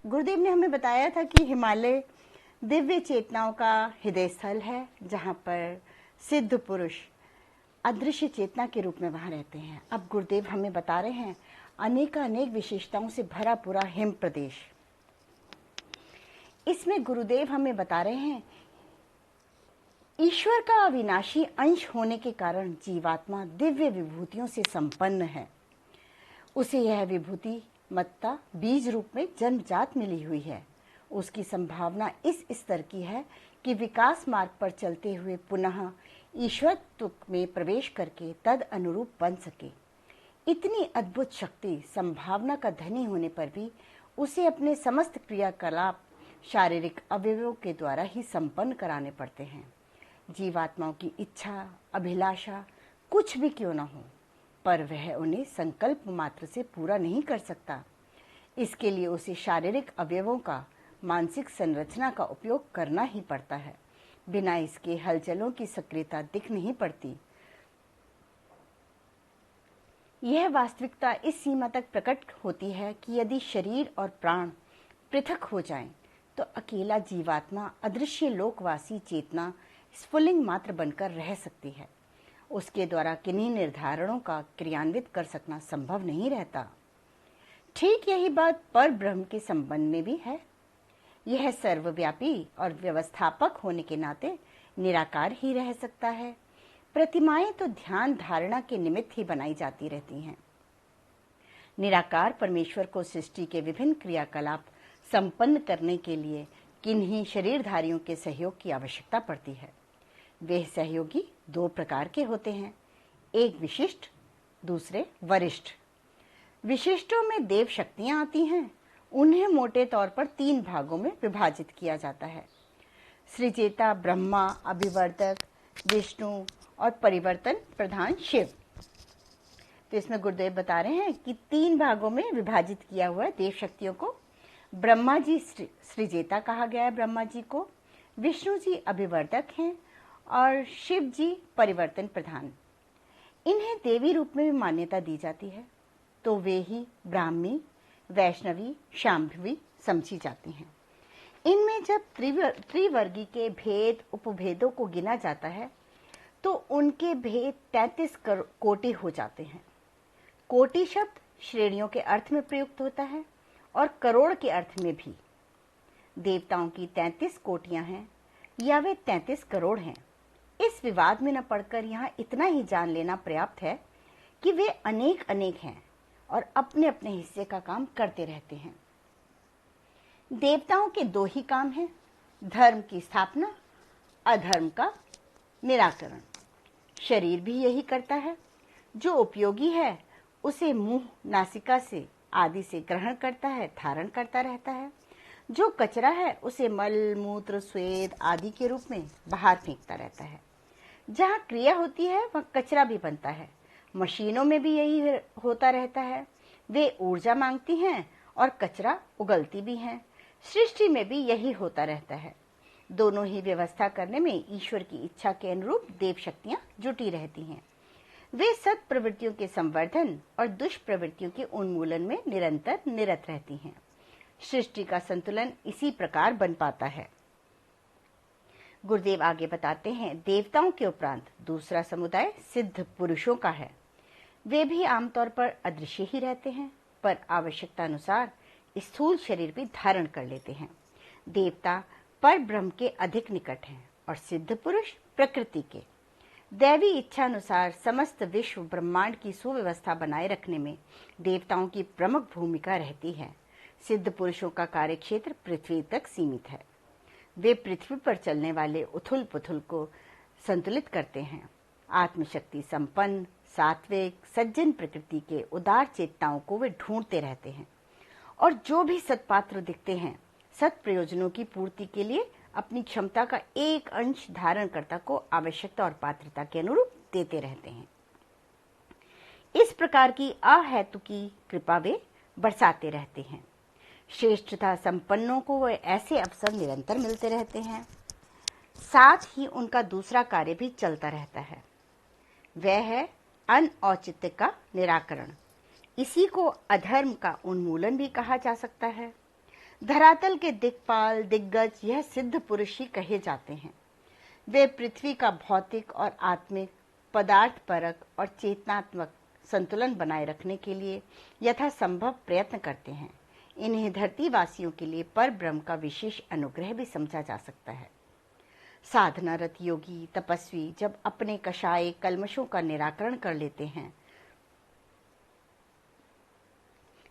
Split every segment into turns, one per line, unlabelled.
गुरुदेव ने हमें बताया था कि हिमालय दिव्य चेतनाओं का हृदय स्थल है, जहाँ पर सिद्ध पुरुष अदृश्य चेतना के रूप में वहाँ रहते हैं। अब गुरुदेव हमें बता रहे हैं अनेक विशेषताओं से भरा पूरा हिम प्रदेश। इसमें गुरुदेव हमें बता रहे हैं ईश्वर का अविनाशी अंश होने के कारण जीवात्मा दिव्य विभूतियों से संपन्न है। उसे यह विभूति मत्ता बीज रूप में जन्मजात मिली हुई है। उसकी संभावना इस स्तर की है कि विकास मार्ग पर चलते हुए पुनः ईश्वरत्व में प्रवेश करके तद अनुरूप बन सके। इतनी अद्भुत शक्ति संभावना का धनी होने पर भी उसे अपने समस्त क्रियाकलाप शारीरिक अवयवों के द्वारा ही संपन्न कराने पड़ते हैं। जीवात्माओं की इच्छा अभिलाषा कुछ भी क्यों न हो, पर वह उन्हें संकल्प मात्र से पूरा नहीं कर सकता। इसके लिए उसे शारीरिक अवयवों का मानसिक संरचना का उपयोग करना ही पड़ता है। बिना इसके हलचलों की सक्रियता दिख नहीं पड़ती। यह वास्तविकता इस सीमा तक प्रकट होती है कि यदि शरीर और प्राण पृथक हो जाएं, तो अकेला जीवात्मा अदृश्य लोकवासी चेतना स्फुलिंग मात्र बनकर रह सकती है। उसके द्वारा किन्हीं निर्धारणों का क्रियान्वित कर सकना संभव नहीं रहता। ठीक यही बात पर ब्रह्म के संबंध में भी है। यह सर्वव्यापी और व्यवस्थापक होने के नाते निराकार ही रह सकता है। प्रतिमाएं तो ध्यान धारणा के निमित्त ही बनाई जाती रहती हैं। निराकार परमेश्वर को सृष्टि के विभिन्न क्रियाकलाप संपन्न करने के लिए किन्हीं शरीरधारियों के सहयोग की आवश्यकता पड़ती है। वे सहयोगी दो प्रकार के होते हैं, एक विशिष्ट, दूसरे वरिष्ठ। विशिष्टों में देव शक्तियां आती हैं। उन्हें मोटे तौर पर 3 भागों में विभाजित किया जाता है: सृजेता ब्रह्मा, अभिवर्धक विष्णु और परिवर्तन प्रधान शिव। तो इसमें गुरुदेव बता रहे हैं कि 3 भागों में विभाजित किया हुआ है देव शक्तियों को। ब्रह्मा जी सृजेता कहा गया है ब्रह्मा जी को, विष्णु जी अभिवर्धक हैं और शिव जी परिवर्तन प्रधान। इन्हें देवी रूप में भी मान्यता दी जाती है, तो वे ही ब्राह्मी, वैष्णवी, शांभवी समझी जाती हैं। इनमें जब त्रिवर्गी के भेद उपभेदों को गिना जाता है तो उनके भेद 33 कोटि हो जाते हैं। कोटि शब्द श्रेणियों के अर्थ में प्रयुक्त होता है और करोड़ के अर्थ में भी। देवताओं की 33 कोटियां हैं या वे 33 करोड़ हैं, इस विवाद में न पड़कर यहाँ इतना ही जान लेना पर्याप्त है कि वे अनेक हैं और अपने अपने हिस्से का काम करते रहते हैं। देवताओं के 2 ही काम हैं, धर्म की स्थापना, अधर्म का निराकरण। शरीर भी यही करता है। जो उपयोगी है उसे मुंह नासिका से आदि से ग्रहण करता है, धारण करता रहता है। जो कचरा है उसे मल मूत्र स्वेद आदि के रूप में बाहर फेंकता रहता है। जहाँ क्रिया होती है वहाँ कचरा भी बनता है। मशीनों में भी यही होता रहता है। वे ऊर्जा मांगती हैं और कचरा उगलती भी हैं। सृष्टि में भी यही होता रहता है। दोनों ही व्यवस्था करने में ईश्वर की इच्छा के अनुरूप देव शक्तियां जुटी रहती हैं। वे सत् प्रवृत्तियों के संवर्धन और दुष्प्रवृत्तियों के उन्मूलन में निरंतर निरत रहती हैं। सृष्टि का संतुलन इसी प्रकार बन पाता है। गुरुदेव आगे बताते हैं, देवताओं के उपरांत दूसरा समुदाय सिद्ध पुरुषों का है। वे भी आमतौर पर अदृश्य ही रहते हैं, पर आवश्यकता अनुसार स्थूल शरीर भी धारण कर लेते हैं। देवता पर ब्रह्म के अधिक निकट हैं और सिद्ध पुरुष प्रकृति के। दैवी इच्छा अनुसार समस्त विश्व ब्रह्मांड की सुव्यवस्था बनाए रखने में देवताओं की प्रमुख भूमिका रहती है। सिद्ध पुरुषों का कार्यक्षेत्र पृथ्वी तक सीमित है। वे पृथ्वी पर चलने वाले उथुल पुथुल को संतुलित करते हैं। आत्मशक्ति संपन्न सात्विक सज्जन प्रकृति के उदार चेतनाओं को वे ढूंढते रहते हैं और जो भी सत्पात्र दिखते हैं सत् प्रयोजनों की पूर्ति के लिए अपनी क्षमता का एक अंश धारणकर्ता को आवश्यकता और पात्रता के अनुरूप देते रहते हैं। इस प्रकार की अहेतुकी कृपा वे बरसाते रहते हैं। श्रेष्ठता संपन्नों को वे ऐसे अवसर निरंतर मिलते रहते हैं। साथ ही उनका दूसरा कार्य भी चलता रहता है, वह है अनौचित्य का निराकरण। इसी को अधर्म का उन्मूलन भी कहा जा सकता है। धरातल के दिक्पाल दिग्गज यह सिद्ध पुरुष ही कहे जाते हैं। वे पृथ्वी का भौतिक और आत्मिक, पदार्थ परक और चेतनात्मक संतुलन बनाए रखने के लिए यथासंभव प्रयत्न करते हैं। इन्हें धरतीवासियों के लिए पर ब्रह्म का विशेष अनुग्रह भी समझा जा सकता है। साधनारत योगी तपस्वी जब अपने कषाय कल्मशों का निराकरण कर लेते हैं,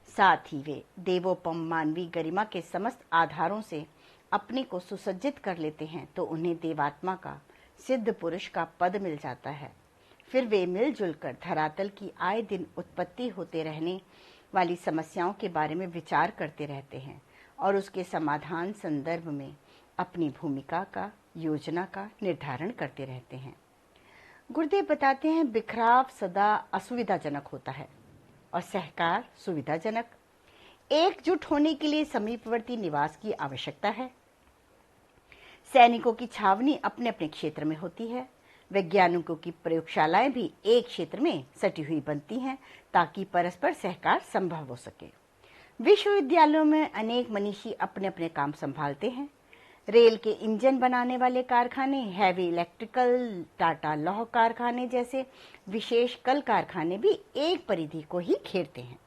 साथ ही वे देवोपम मानवीय गरिमा के समस्त आधारों से अपने को सुसज्जित कर लेते हैं, तो उन्हें देवात्मा का, सिद्ध पुरुष का पद मिल जाता है। फिर वे मिलजुल कर धरातल की आए दिन उत्पत्ति होते रहने वाली समस्याओं के बारे में विचार करते रहते हैं और उसके समाधान संदर्भ में अपनी भूमिका का, योजना का निर्धारण करते रहते हैं। गुरुदेव बताते हैं, बिखराव सदा असुविधाजनक होता है और सहकार सुविधाजनक। एकजुट होने के लिए समीपवर्ती निवास की आवश्यकता है। सैनिकों की छावनी अपने अपने क्षेत्र में होती है। वैज्ञानिकों की प्रयोगशालाएं भी एक क्षेत्र में सटी हुई बनती हैं ताकि परस्पर सहकार संभव हो सके। विश्वविद्यालयों में अनेक मनीषी अपने अपने काम संभालते हैं। रेल के इंजन बनाने वाले कारखाने, हैवी इलेक्ट्रिकल, टाटा लौह कारखाने जैसे विशेष कल कारखाने भी एक परिधि को ही घेरते हैं।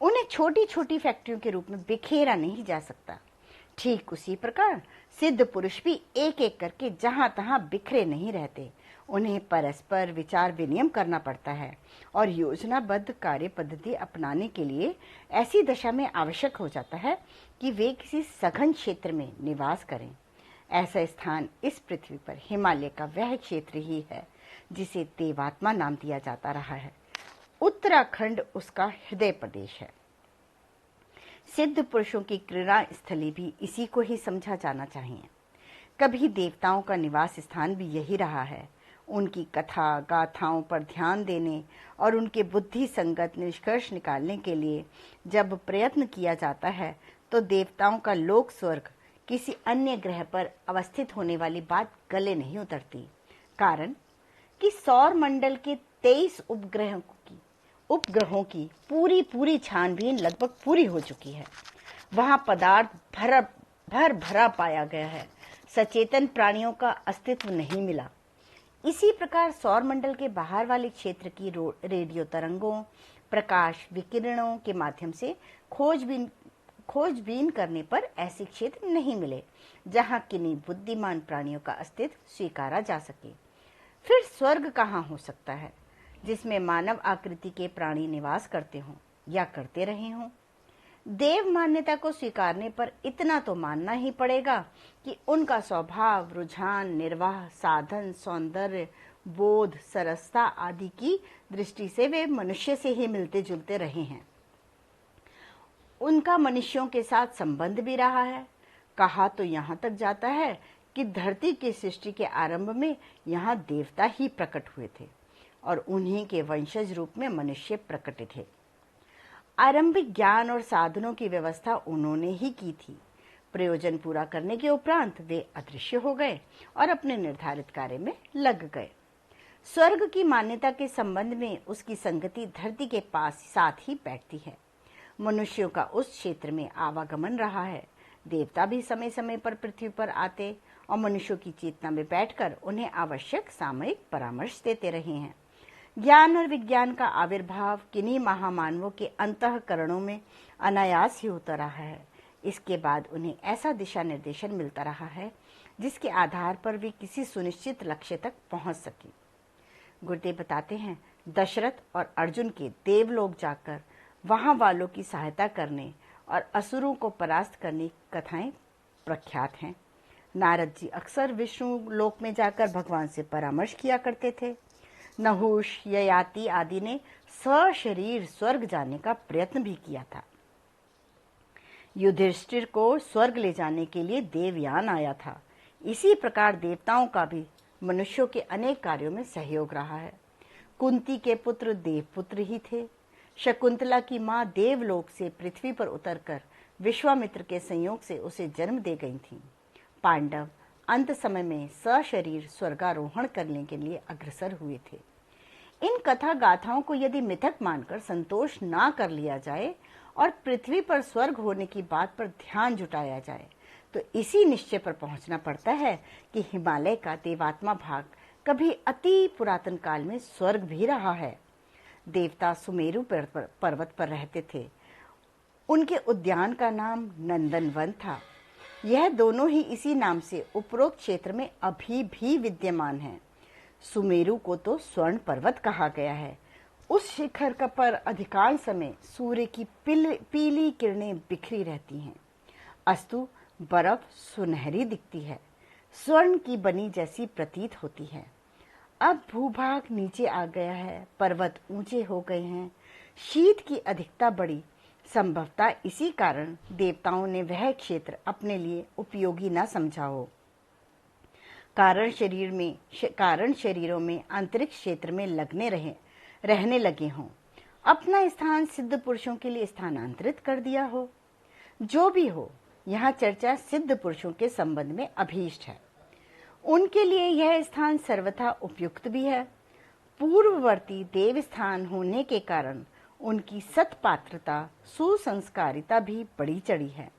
उन्हें छोटी छोटी फैक्ट्रियों के रूप में बिखेरा नहीं जा सकता। ठीक उसी प्रकार सिद्ध पुरुष भी एक एक करके जहां तहां बिखरे नहीं रहते। उन्हें परस्पर विचार विनिमय करना पड़ता है और योजनाबद्ध कार्य पद्धति अपनाने के लिए ऐसी दशा में आवश्यक हो जाता है कि वे किसी सघन क्षेत्र में निवास करें। ऐसा स्थान इस पृथ्वी पर हिमालय का वह क्षेत्र ही है जिसे देवात्मा नाम दिया जाता रहा है। उत्तराखंड उसका हृदय प्रदेश है। सिद्ध पुरुषों की क्रीड़ा स्थली भी इसी को ही समझा जाना चाहिए। कभी देवताओं का निवास स्थान भी यही रहा है। उनकी कथा गाथाओं पर ध्यान देने और उनके बुद्धि संगत निष्कर्ष निकालने के लिए जब प्रयत्न किया जाता है तो देवताओं का लोक स्वर्ग किसी अन्य ग्रह पर अवस्थित होने वाली बात गले नहीं उतरती। कारण कि सौर मंडल के 23 उपग्रहों की पूरी छानबीन लगभग पूरी हो चुकी है। वहां पदार्थ भरा पाया गया है। सचेतन प्राणियों का अस्तित्व नहीं मिला। इसी प्रकार सौर मंडल के बाहर वाले क्षेत्र की रेडियो तरंगों, प्रकाश विकिरणों के माध्यम से खोजबीन करने पर ऐसे क्षेत्र नहीं मिले जहां किन्हीं बुद्धिमान प्राणियों का अस्तित्व स्वीकारा जा सके। फिर स्वर्ग कहाँ हो सकता है जिसमें मानव आकृति के प्राणी निवास करते हों या करते रहे हों। देव मान्यता को स्वीकारने पर इतना तो मानना ही पड़ेगा कि उनका स्वभाव, रुझान, निर्वाह, साधन, सौंदर्य, बोध, सरसता आदि की दृष्टि से वे मनुष्य से ही मिलते जुलते रहे हैं। उनका मनुष्यों के साथ संबंध भी रहा है। कहा तो यहाँ तक जाता है कि धरती की सृष्टि के आरंभ में यहाँ देवता ही प्रकट हुए थे और उन्हीं के वंशज रूप में मनुष्य प्रकट थे। आरंभिक ज्ञान और साधनों की व्यवस्था उन्होंने ही की थी। प्रयोजन पूरा करने के उपरांत वे अदृश्य हो गए और अपने निर्धारित कार्य में लग गए। स्वर्ग की मान्यता के संबंध में उसकी संगति धरती के पास साथ ही बैठती है। मनुष्यों का उस क्षेत्र में आवागमन रहा है। देवता भी समय समय पर पृथ्वी पर आते और मनुष्यों की चेतना में बैठकर उन्हें आवश्यक सामयिक परामर्श देते रहे हैं। ज्ञान और विज्ञान का आविर्भाव किन्हीं महामानवों के अंतःकरणों में अनायास ही होता रहा है। इसके बाद उन्हें ऐसा दिशा निर्देशन मिलता रहा है जिसके आधार पर वे किसी सुनिश्चित लक्ष्य तक पहुंच सके। गुरुदेव बताते हैं, दशरथ और अर्जुन के देवलोक जाकर वहां वालों की सहायता करने और असुरों को परास्त करने की कथाएं प्रख्यात हैं। नारद जी अक्सर विष्णु लोक में जाकर भगवान से परामर्श किया करते थे। नहुष, ययाति आदि ने सशरीर स्वर्ग जाने का प्रयत्न भी किया था। युधिष्ठिर को स्वर्ग ले जाने के लिए देवयान आया था। इसी प्रकार देवताओं का भी मनुष्यों के अनेक कार्यों में सहयोग रहा है। कुंती के पुत्र देवपुत्र ही थे। शकुंतला की मां देवलोक से पृथ्वी पर उतरकर विश्वामित्र के संयोग से उसे जन्म दे गई थी। पांडव अंत समय में सशरीर स्वर्गारोहण करने के लिए अग्रसर हुए थे। इन कथा गाथाओं को यदि मिथक मानकर संतोष ना कर लिया जाए और पृथ्वी पर स्वर्ग होने की बात पर ध्यान जुटाया जाए तो इसी निश्चय पर पहुंचना पड़ता है कि हिमालय का देवात्मा भाग कभी अति पुरातन काल में स्वर्ग भी रहा है। देवता सुमेरु पर्वत पर रहते थे। उनके उद्यान का नाम नंदनवन था। यह दोनों ही इसी नाम से उपरोक्त क्षेत्र में अभी भी विद्यमान है। सुमेरु को तो स्वर्ण पर्वत कहा गया है। उस शिखर का पर अधिकांश समय सूर्य की पीली किरणें बिखरी रहती हैं, अस्तु बर्फ सुनहरी दिखती है, स्वर्ण की बनी जैसी प्रतीत होती है। अब भूभाग नीचे आ गया है, पर्वत ऊंचे हो गए हैं, शीत की अधिकता बढ़ी। संभवतः इसी कारण देवताओं ने वह क्षेत्र अपने लिए उपयोगी न समझा हो। कारण शरीरों में अंतरिक्ष क्षेत्र में रहने लगे हों, अपना स्थान सिद्ध पुरुषों के लिए स्थानांतरित कर दिया हो। जो भी हो, यहाँ चर्चा सिद्ध पुरुषों के संबंध में अभीष्ट है। उनके लिए यह स्थान सर्वथा उपयुक्त भी है। पूर्ववर्ती देव स्थान होने के कारण उनकी सत्पात्रता सुसंस्कारिता भी बढ़ी चढ़ी है।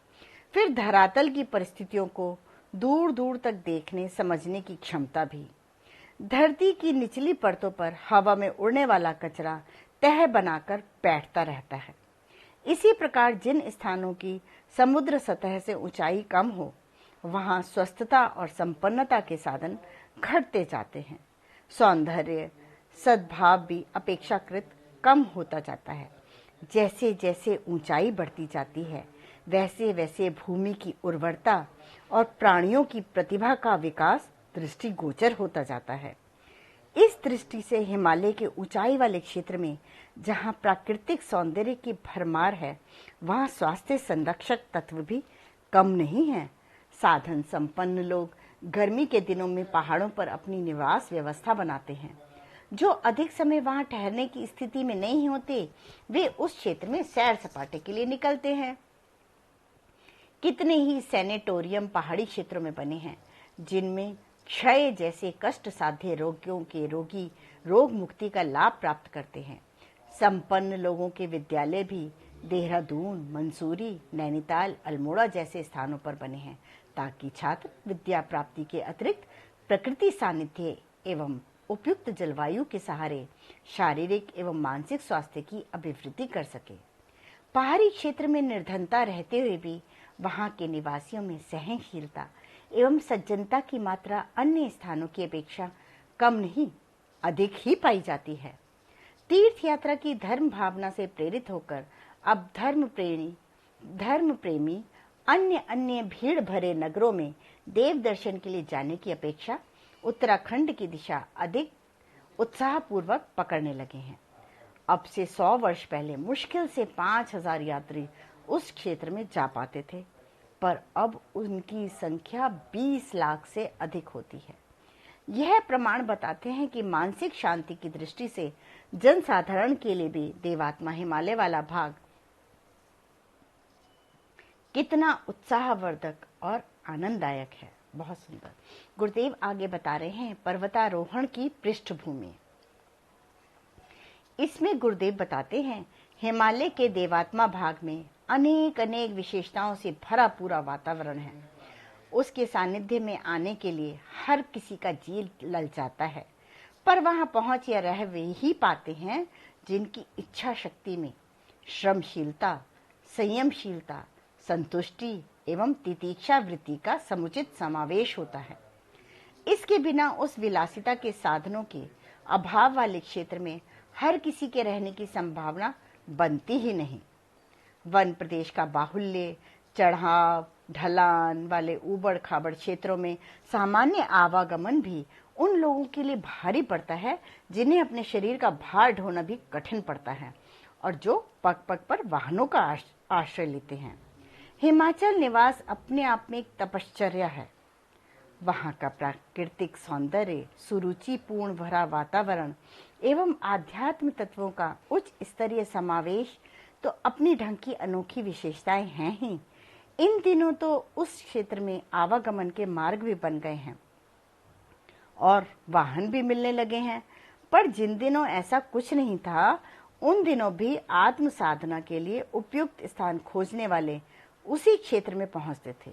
फिर धरातल की परिस्थितियों को दूर दूर तक देखने समझने की क्षमता भी। धरती की निचली परतों पर हवा में उड़ने वाला कचरा तह बनाकर बैठता रहता है। इसी प्रकार जिन स्थानों की समुद्र सतह से ऊंचाई कम हो, वहां स्वस्थता और संपन्नता के साधन घटते जाते हैं। सौंदर्य सद्भाव भी अपेक्षाकृत कम होता जाता है। जैसे जैसे ऊंचाई बढ़ती जाती है, वैसे वैसे भूमि की उर्वरता और प्राणियों की प्रतिभा का विकास दृष्टिगोचर होता जाता है। इस दृष्टि से हिमालय के ऊंचाई वाले क्षेत्र में जहां प्राकृतिक सौंदर्य की भरमार है, वहां स्वास्थ्य संरक्षक तत्व भी कम नहीं है। साधन संपन्न लोग गर्मी के दिनों में पहाड़ों पर अपनी निवास व्यवस्था बनाते हैं। जो अधिक समय वहां ठहरने की स्थिति में नहीं होते, वे उस क्षेत्र में सैर सपाटे के लिए निकलते हैं। कितने ही सैनेटोरियम पहाड़ी क्षेत्रों में बने हैं, जिनमें क्षय जैसे कष्ट साध्य रोगियों के रोगी रोग मुक्ति का लाभ प्राप्त करते हैं। संपन्न लोगों के विद्यालय भी देहरादून, मंसूरी, नैनीताल, अल्मोड़ा जैसे स्थानों पर बने हैं, ताकि छात्र विद्या प्राप्ति के अतिरिक्त प्रकृति सानिध्य एवं उपयुक्त जलवायु के सहारे शारीरिक एवं मानसिक स्वास्थ्य की अभिवृद्धि कर सके। पहाड़ी क्षेत्र में निर्धनता रहते हुए भी वहां के निवासियों में सहनशीलता एवं सज्जनता की मात्रा अन्य स्थानों की अपेक्षा कम नहीं, अधिक ही पाई जाती है। तीर्थ यात्रा की धर्म भावना से प्रेरित होकर अब धर्म प्रेमी अन्य अन्य भीड़ भरे नगरों में देव दर्शन के लिए जाने की अपेक्षा उत्तराखंड की दिशा अधिक उत्साहपूर्वक पकड़ने लगे हैं। अब से 100 वर्ष पहले मुश्किल से 5000 यात्री उस क्षेत्र में जा पाते थे, पर अब उनकी संख्या 20 लाख से अधिक होती है। यह प्रमाण बताते हैं कि मानसिक शांति की दृष्टि से जनसाधारण के लिए भी देवात्मा हिमालय वाला भाग कितना उत्साहवर्धक और आनंददायक है। बहुत सुंदर। गुरुदेव आगे बता रहे हैं पर्वतारोहण की पृष्ठभूमि। इसमें गुरुदेव बताते हैं हिमालय के देवात्मा भाग में अनेक अनेक विशेषताओं से भरा पूरा वातावरण है। उसके सानिध्य में आने के लिए हर किसी का जी ललचाता है, पर वहां पहुंच या रह वे ही पाते हैं जिनकी इच्छा शक्ति में श्रमशीलता, संयमशीलता, संतुष्टि एवं तितीक्षा वृत्ति का समुचित समावेश होता है। इसके बिना उस विलासिता के साधनों के अभाव वाले क्षेत्र में हर किसी के रहने की संभावना बनती ही नहीं। वन प्रदेश का बाहुल्य, चढ़ाव ढलान वाले ऊबड़ खाबड़ क्षेत्रों में सामान्य आवागमन भी उन लोगों के लिए भारी पड़ता है जिन्हें अपने शरीर का भार ढोना भी कठिन पड़ता है और जो पग पग पर वाहनों का आश्रय लेते हैं। हिमाचल निवास अपने आप में एक तपश्चर्या है। वहां का प्राकृतिक सौंदर्य, सुरुचिपूर्ण भरा वातावरण एवं आध्यात्म तत्वों का उच्च स्तरीय समावेश तो अपनी ढंग की अनोखी विशेषताएं हैं ही। इन दिनों तो उस क्षेत्र में आवागमन के मार्ग भी बन गए हैं और वाहन भी मिलने लगे हैं, पर जिन दिनों ऐसा कुछ नहीं था उन दिनों भी आत्म साधना के लिए उपयुक्त स्थान खोजने वाले उसी क्षेत्र में पहुंचते थे।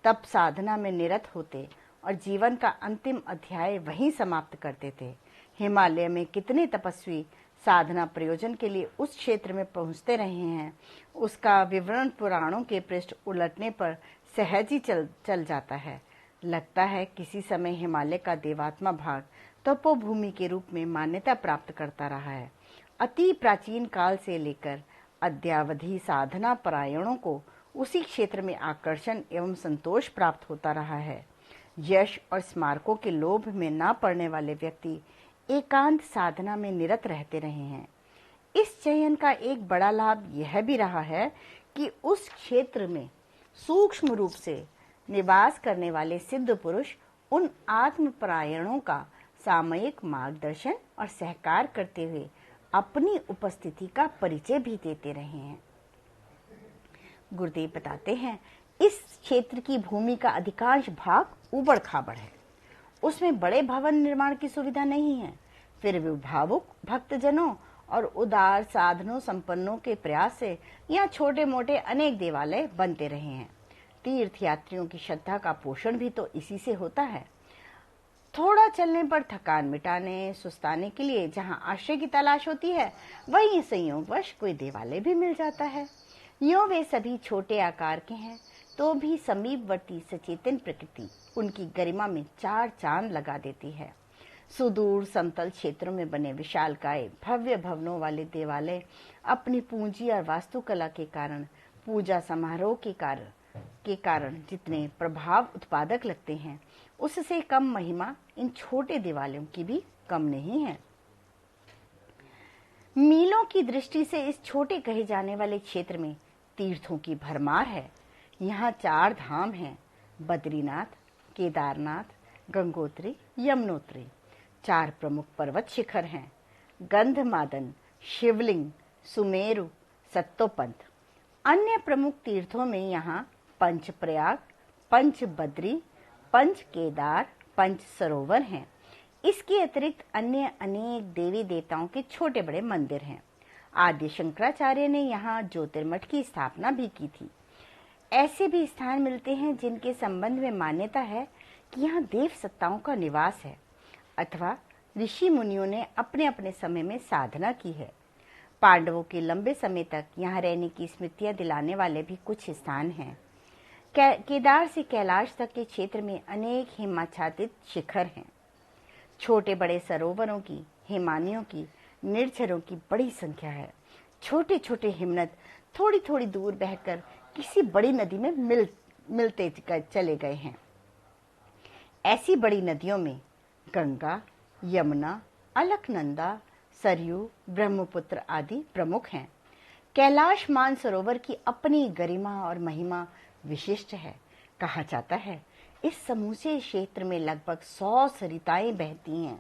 तप साधना में निरत होते और जीवन का अंतिम अध्याय वहीं समाप्त करते थे। हिमालय में कितने तपस्वी साधना प्रयोजन के लिए उस क्षेत्र में पहुंचते रहे हैं, उसका विवरण पुराणों के पृष्ठ उलटने पर सहज ही चल जाता है। लगता है किसी समय हिमालय का देवात्मा भाग तपोभूमि के रूप में मान्यता प्राप्त करता रहा है। अति प्राचीन काल से लेकर अद्यावधि साधना परायणों को उसी क्षेत्र में आकर्षण एवं संतोष प्राप्त होता रहा है। यश और स्मारकों के लोभ में न पड़ने वाले व्यक्ति एकांत साधना में निरत रहते रहे हैं। इस चयन का एक बड़ा लाभ यह भी रहा है कि उस क्षेत्र में सूक्ष्म रूप से निवास करने वाले सिद्ध पुरुष उन आत्मपरायणों का सामयिक मार्गदर्शन और सहकार करते हुए अपनी उपस्थिति का परिचय भी देते रहे हैं। गुरुदेव बताते हैं, इस क्षेत्र की भूमि का अधिकांश भाग उबड़ खाबड़ है। उसमें बड़े भवन निर्माण की सुविधा नहीं है। फिर भी भावुक भक्तजनों और उदार साधनों संपन्नों के प्रयास से यहाँ छोटे मोटे अनेक देवालय बनते रहे हैं। तीर्थ यात्रियों की श्रद्धा का पोषण भी तो इसी से होता है। थोड़ा चलने पर थकान मिटाने सुस्ताने के लिए जहाँ आश्रय की तलाश होती है, वहीं संयोगवश कोई देवालय भी मिल जाता है। यूं वे सभी छोटे आकार के हैं, तो भी समीपवर्ती सचेतन प्रकृति उनकी गरिमा में चार चांद लगा देती है। सुदूर समतल क्षेत्रों में बने विशालकाय भव्य भवनों वाले देवालय अपनी पूंजी और वास्तुकला के कारण, पूजा समारोह के कारण जितने प्रभाव उत्पादक लगते हैं, उससे कम महिमा इन छोटे देवालयों की भी कम नहीं है। मीलों की दृष्टि से इस छोटे कहे जाने वाले क्षेत्र में तीर्थों की भरमार है। यहाँ 4 धाम हैं, बद्रीनाथ, केदारनाथ, गंगोत्री, यमुनोत्री। 4 प्रमुख पर्वत शिखर हैं, गंधमादन, शिवलिंग, सुमेरु, सत्तोपंथ। अन्य प्रमुख तीर्थों में यहाँ पंच प्रयाग, पंच बद्री, पंच केदार, पंच सरोवर हैं। इसके अतिरिक्त अन्य अनेक देवी देवताओं के छोटे बड़े मंदिर हैं। आदि शंकराचार्य ने यहाँ ज्योतिर्मठ की स्थापना भी की थी। ऐसे भी स्थान मिलते हैं जिनके संबंध में मान्यता है कि यहाँ देव सत्ताओं का निवास है अथवा ऋषि मुनियों ने अपने अपने समय में साधना की है। पांडवों के लंबे समय तक यहाँ रहने की स्मृतियां दिलाने वाले भी कुछ स्थान हैं। केदार से कैलाश तक के क्षेत्र में अनेक हिमाच्छादित शिखर हैं। छोटे बड़े सरोवरों की, हिमानियों की, निर्झरों की बड़ी संख्या है। छोटे छोटे हिमनद थोड़ी थोड़ी दूर बहकर किसी बड़ी नदी में मिलते चले गए हैं। ऐसी बड़ी नदियों में गंगा, यमुना, अलकनंदा, सरयू, ब्रह्मपुत्र आदि प्रमुख हैं। कैलाश मानसरोवर की अपनी गरिमा और महिमा विशिष्ट है। कहा जाता है इस समूचे क्षेत्र में लगभग 100 सरिताएं बहती हैं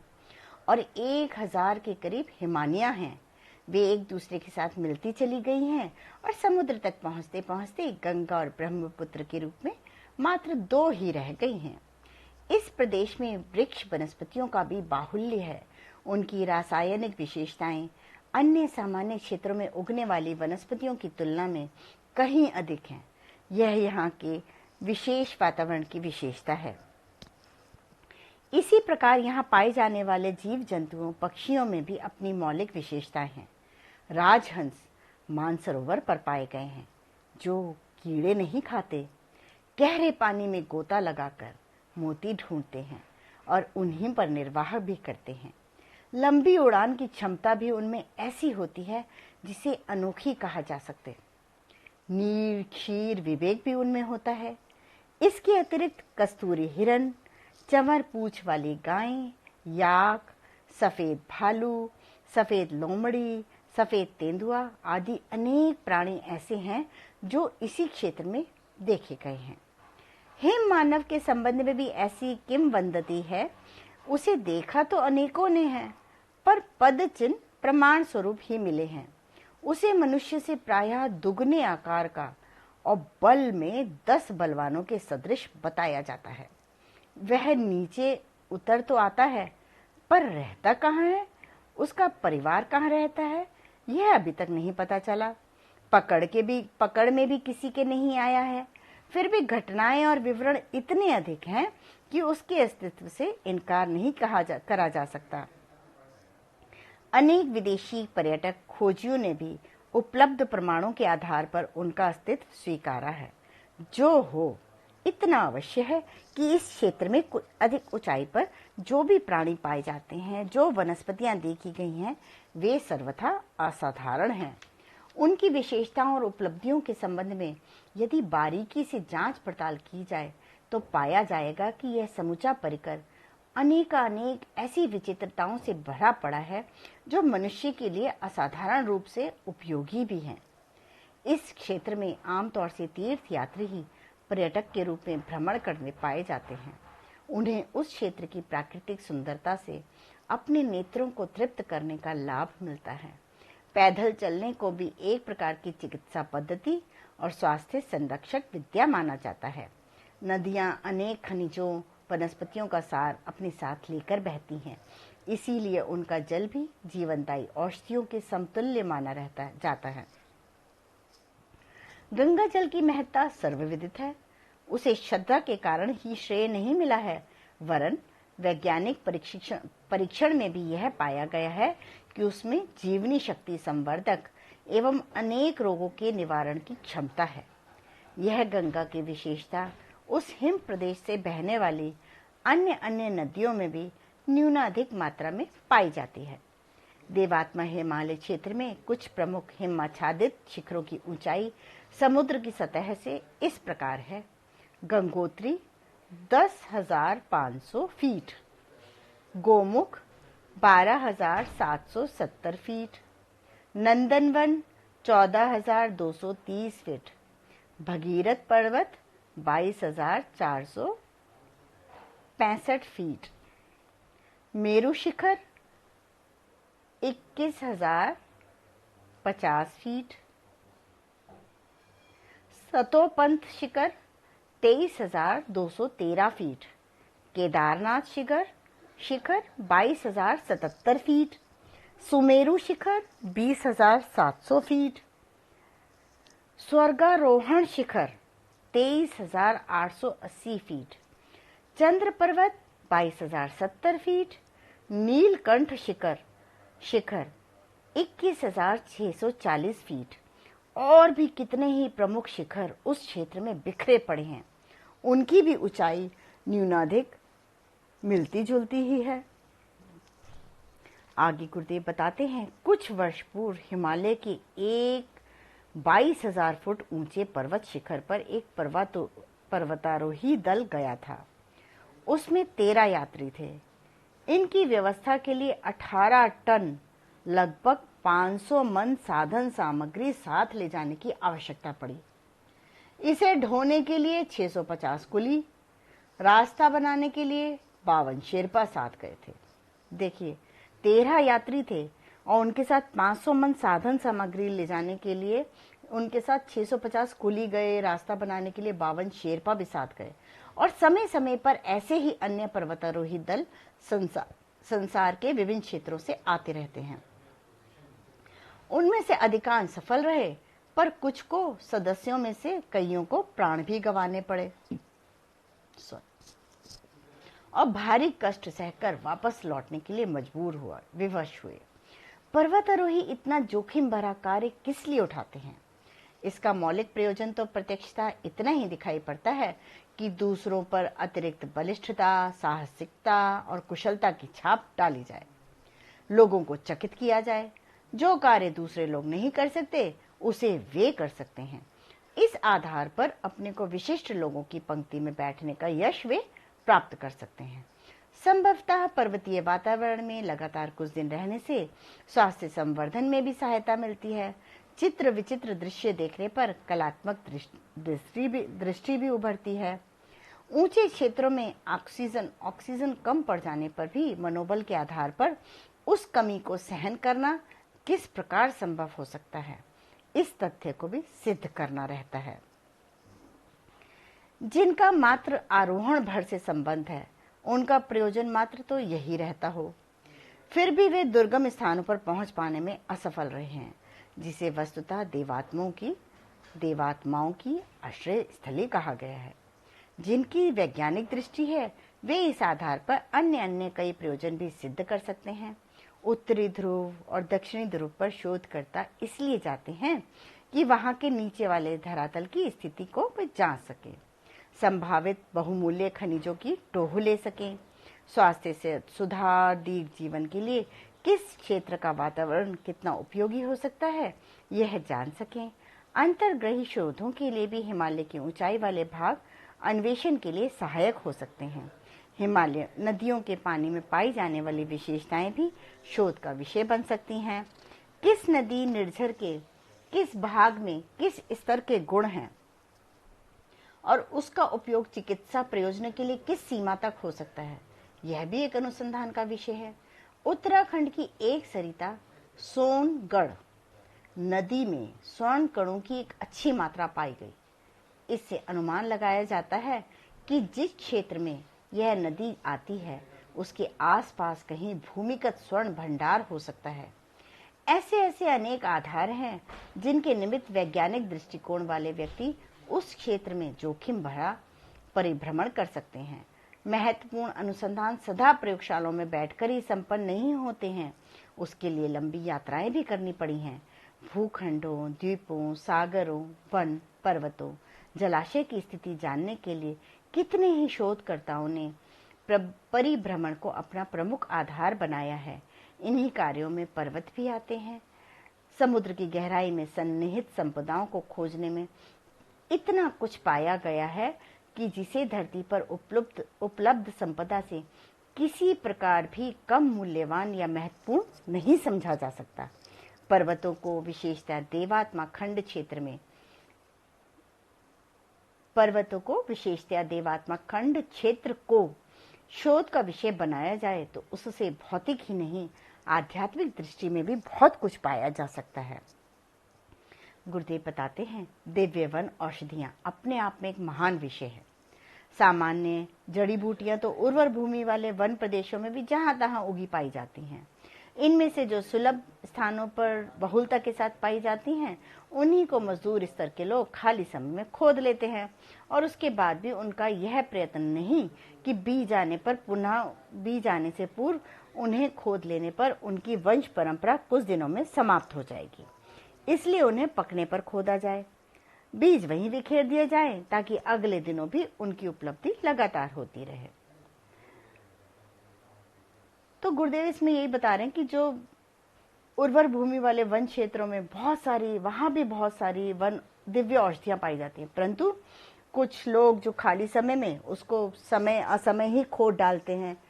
और 1000 के करीब हिमानियां हैं। वे एक दूसरे के साथ मिलती चली गई हैं और समुद्र तक पहुंचते पहुंचते गंगा और ब्रह्मपुत्र के रूप में मात्र 2 ही रह गई हैं। इस प्रदेश में वृक्ष वनस्पतियों का भी बाहुल्य है। उनकी रासायनिक विशेषताएं अन्य सामान्य क्षेत्रों में उगने वाली वनस्पतियों की तुलना में कहीं अधिक हैं। यह यहाँ के विशेष वातावरण की विशेषता है। इसी प्रकार यहाँ पाए जाने वाले जीव जंतुओं पक्षियों में भी अपनी मौलिक विशेषताएं हैं। राजहंस मानसरोवर पर पाए गए हैं, जो कीड़े नहीं खाते, गहरे पानी में गोता लगाकर मोती ढूंढते हैं और उन्हीं पर निर्वाह भी करते हैं। लंबी उड़ान की क्षमता भी उनमें ऐसी होती है जिसे अनोखी कहा जा सकते। नीर क्षीर विवेक भी उनमें होता है। इसके अतिरिक्त कस्तूरी हिरन, चंवर पूंछ वाली गायें, याक, सफेद भालू, सफेद लोमड़ी, सफेद तेंदुआ आदि अनेक प्राणी ऐसे हैं जो इसी क्षेत्र में देखे गए हैं। हिम मानव के संबंध में भी ऐसी किंवदंती है। उसे देखा तो अनेकों ने है, पर पद चिन्ह प्रमाण स्वरूप ही मिले हैं। उसे मनुष्य से प्रायः दुगने आकार का और बल में 10 बलवानों के सदृश बताया जाता है। वह नीचे उतर तो आता है, पर रहता कहाँ है, उसका परिवार कहाँ रहता है, यह अभी तक नहीं पता चला। पकड़ में भी किसी के नहीं आया है। फिर भी घटनाएं और विवरण इतने अधिक हैं कि उसके अस्तित्व से इनकार नहीं करा जा सकता। अनेक विदेशी पर्यटक खोजियों ने भी उपलब्ध प्रमाणों के आधार पर उनका अस्तित्व स्वीकारा है। जो हो, इतना अवश्य है कि इस क्षेत्र में अधिक ऊंचाई पर जो भी प्राणी पाए जाते हैं, जो वनस्पतियां देखी गई हैं, वे सर्वथा असाधारण हैं। उनकी विशेषताओं और उपलब्धियों के संबंध में यदि बारीकी से जांच पड़ताल की जाए तो पाया जाएगा कि यह समूचा परिकर अनेकानेक ऐसी विचित्रताओं से भरा पड़ा है जो मनुष्य के लिए असाधारण रूप से उपयोगी भी हैं। इस क्षेत्र में आमतौर से तीर्थ यात्री ही पर्यटक के रूप में भ्रमण करने पाए जाते हैं। उन्हें उस क्षेत्र की प्राकृतिक सुंदरता से अपने नेत्रों को तृप्त करने का लाभ मिलता है। पैदल चलने को भी एक प्रकार की चिकित्सा पद्धति और स्वास्थ्य संरक्षक विद्या माना जाता है। नदियां अनेक खनिजों, वनस्पतियों का सार अपने साथ लेकर बहती हैं, इसीलिए उनका जल भी जीवनदायी औषधियों के समतुल्य माना जाता है। गंगा जल की महत्ता सर्वविदित है। उसे श्रद्धा के कारण ही श्रेय नहीं मिला है, वरन वैज्ञानिक परीक्षण में भी यह पाया गया है कि उसमें जीवनी शक्ति, संवर्धक एवं अनेक रोगों के निवारण की क्षमता है। यह गंगा की विशेषता उस हिम प्रदेश से बहने वाली अन्य नदियों में भी न्यूनाधिक मात्रा में पाई जाती है। देवात्मा हिमालय क्षेत्र में कुछ प्रमुख हिमाच्छादित शिखरों की ऊंचाई समुद्र की सतह से इस प्रकार है। Gangotri 10,500 feet, Gomukh 12,770 feet, Nandanvan 14,230 feet, Bhagirath पर्वत 22,465 फीट, मेरु शिखर 21,050 फीट, सतोपंथ शिखर 23,213 फीट, केदारनाथ शिखर 22,077 फीट, सुमेरु शिखर 20,700 फीट, स्वर्गारोहण शिखर 23,880 फीट, चंद्र पर्वत 22,070 फीट, नीलकंठ शिखर 21,640 फीट और भी कितने ही प्रमुख शिखर उस क्षेत्र में बिखरे पड़े हैं। उनकी भी ऊंचाई न्यूनाधिक मिलती जुलती ही है। आगे गुरुदेव बताते हैं, कुछ वर्ष पूर्व हिमालय के एक 22,000 फुट ऊंचे पर्वत शिखर पर एक पर्वतारोही दल गया था। उसमें 13 यात्री थे। इनकी व्यवस्था के लिए 18 टन लगभग 500 मन साधन सामग्री साथ ले जाने की आवश्यकता पड़ी। इसे ढोने के लिए 650 कुली, रास्ता बनाने के लिए 52 शेरपा साथ गए थे। देखिए, 13 यात्री थे और उनके साथ 500 मन साधन सामग्री ले जाने के लिए उनके साथ 650 कुली गए, रास्ता बनाने के लिए 52 शेरपा भी साथ गए और समय समय पर ऐसे ही अन्य पर्वतारोही दल संसार के विभिन्न क्षेत्रों से आते रहते हैं। उनमें से अधिकांश सफल रहे, पर कुछ को सदस्यों में से कईयों को प्राण भी गंवाने पड़े और भारी कष्ट सहकर वापस लौटने के लिए विवश हुए। पर्वतारोही इतना जोखिम भरा कार्य किस लिए उठाते हैं? इसका मौलिक प्रयोजन तो प्रत्यक्षता इतना ही दिखाई पड़ता है कि दूसरों पर अतिरिक्त बलिष्ठता, साहसिकता और कुशलता की छाप डाली जाए, लोगों को चकित किया जाए। जो कार्य दूसरे लोग नहीं कर सकते उसे वे कर सकते हैं। इस आधार पर अपने को विशिष्ट लोगों की पंक्ति में बैठने का यश वे प्राप्त कर सकते हैं। संभवतः पर्वतीय वातावरण में लगातार कुछ दिन रहने से स्वास्थ्य संवर्धन में भी सहायता मिलती है। चित्र विचित्र दृश्य देखने पर कलात्मक दृष्टि भी उभरती है। ऊंचे क्षेत्रों में ऑक्सीजन कम पड़ जाने पर भी मनोबल के आधार पर उस कमी को सहन करना किस प्रकार संभव हो सकता है, इस तथ्य को भी सिद्ध करना रहता है। जिनका मात्र आरोहण भर से संबंध है, उनका प्रयोजन मात्र तो यही रहता हो। फिर भी वे दुर्गम स्थानों पर पहुंच पाने में असफल रहे हैं, जिसे वस्तुतः देवात्माओं की आश्रय स्थली कहा गया है। जिनकी वैज्ञानिक दृष्टि है वे इस आधार पर अन्य कई प्रयोजन भी सिद्ध कर सकते हैं। उत्तरी ध्रुव और दक्षिणी ध्रुव पर शोधकर्ता इसलिए जाते हैं कि वहां के नीचे वाले धरातल की स्थिति को वे जांच सके, संभावित बहुमूल्य खनिजों की टोह ले सकें, स्वास्थ्य से सुधार, दीर्घ जीवन के लिए किस क्षेत्र का वातावरण कितना उपयोगी हो सकता है यह जान सकें। अंतर्ग्रही शोधों के लिए भी हिमालय की ऊंचाई वाले भाग अन्वेषण के लिए सहायक हो सकते हैं। हिमालय नदियों के पानी में पाई जाने वाली विशेषताएं भी शोध का विषय बन सकती हैं। किस नदी निर्झर के किस भाग में किस स्तर के गुण हैं और उसका उपयोग चिकित्सा प्रयोजनों के लिए किस सीमा तक हो सकता है, यह भी एक अनुसंधान का विषय है। उत्तराखंड की एक सरिता सोनगढ़ नदी में स्वर्ण कणों की एक अच्छी मात्रा पाई गई। इससे अनुमान लगाया जाता है कि जिस क्षेत्र में यह नदी आती है उसके आसपास कहीं भूमिगत स्वर्ण भंडार हो सकता है। ऐसे अनेक आधार हैं जिनके निमित्त वैज्ञानिक दृष्टिकोण वाले व्यक्ति उस क्षेत्र में जोखिम भरा परिभ्रमण कर सकते हैं। महत्वपूर्ण अनुसंधान सदा प्रयोगशालाओं में बैठकर ही संपन्न नहीं होते हैं, उसके लिए लंबी यात्राएं भी करनी पड़ी हैं। भूखंडों, द्वीपों, सागरों, वन, पर्वतों, जलाशय की स्थिति जानने के लिए कितने ही शोधकर्ताओं ने परिभ्रमण को अपना प्रमुख आधार बनाया है। इन्हीं कार्यों में पर्वत भी आते हैं। समुद्र की गहराई में सन्निहित संपदाओं को खोजने में इतना कुछ पाया गया है कि जिसे धरती पर उपलब्ध संपदा से किसी प्रकार भी कम मूल्यवान या महत्वपूर्ण नहीं समझा जा सकता। पर्वतों को विशेषतः देवात्मा खंड क्षेत्र को शोध का विषय बनाया जाए तो उससे भौतिक ही नहीं आध्यात्मिक दृष्टि में भी बहुत कुछ पाया जा सकता है। गुरुदेव बताते हैं, दिव्य वन औषधियां अपने आप में एक महान विषय है। सामान्य जड़ी बूटियां तो उर्वर भूमि वाले वन प्रदेशों में भी जहां तहां उगी पाई जाती हैं। इनमें से जो सुलभ स्थानों पर बहुलता के साथ पाई जाती हैं उन्हीं को मजदूर स्तर के लोग खाली समय में खोद लेते हैं और उसके बाद भी उनका यह प्रयत्न नहीं कि बीज आने से पूर्व उन्हें खोद लेने पर उनकी वंश परंपरा कुछ दिनों में समाप्त हो जाएगी, इसलिए उन्हें पकने पर खोदा जाए, बीज वहीं बिखेर दिए जाए ताकि अगले दिनों भी उनकी उपलब्धि लगातार होती रहे। तो गुरुदेव इसमें यही बता रहे हैं कि जो उर्वर भूमि वाले वन क्षेत्रों में वहां भी बहुत सारी वन दिव्य औषधियां पाई जाती हैं, परंतु कुछ लोग जो खाली समय में उसको समय असमय ही खोद डालते हैं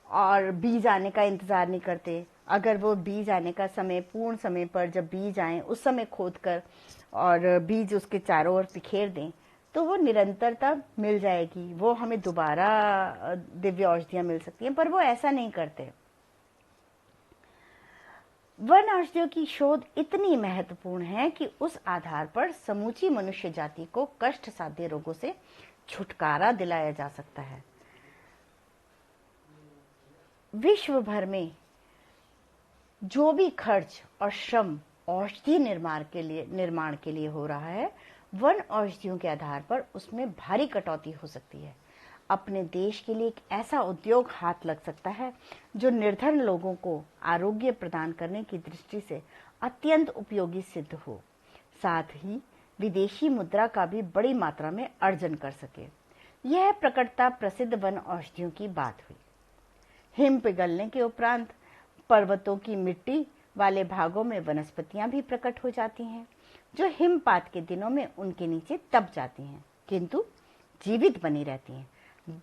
और बीज आने का इंतजार नहीं करते। अगर वो बीज आने का समय पूर्ण समय पर जब बीज आए उस समय खोद कर और बीज उसके चारों ओर बिखेर दें तो वो निरंतरता मिल जाएगी, वो हमें दोबारा दिव्य औषधियां मिल सकती हैं, पर वो ऐसा नहीं करते। वन औषधियों की शोध इतनी महत्वपूर्ण है कि उस आधार पर समूची मनुष्य जाति को कष्ट साध्य रोगों से छुटकारा दिलाया जा सकता है। विश्व भर में जो भी खर्च और श्रम औषधि निर्माण के लिए हो रहा है, वन औषधियों के आधार पर उसमें भारी कटौती हो सकती है। अपने देश के लिए एक ऐसा उद्योग हाथ लग सकता है जो निर्धन लोगों को आरोग्य प्रदान करने की दृष्टि से अत्यंत उपयोगी सिद्ध हो, साथ ही विदेशी मुद्रा का भी बड़ी मात्रा में अर्जन कर सके। यह प्रकटता प्रसिद्ध वन औषधियों की बात हुई। हिम पिघलने के उपरांत पर्वतों की मिट्टी वाले भागों में वनस्पतियां भी प्रकट हो जाती हैं जो हिमपात के दिनों में उनके नीचे दब जाती हैं किंतु जीवित बनी रहती हैं।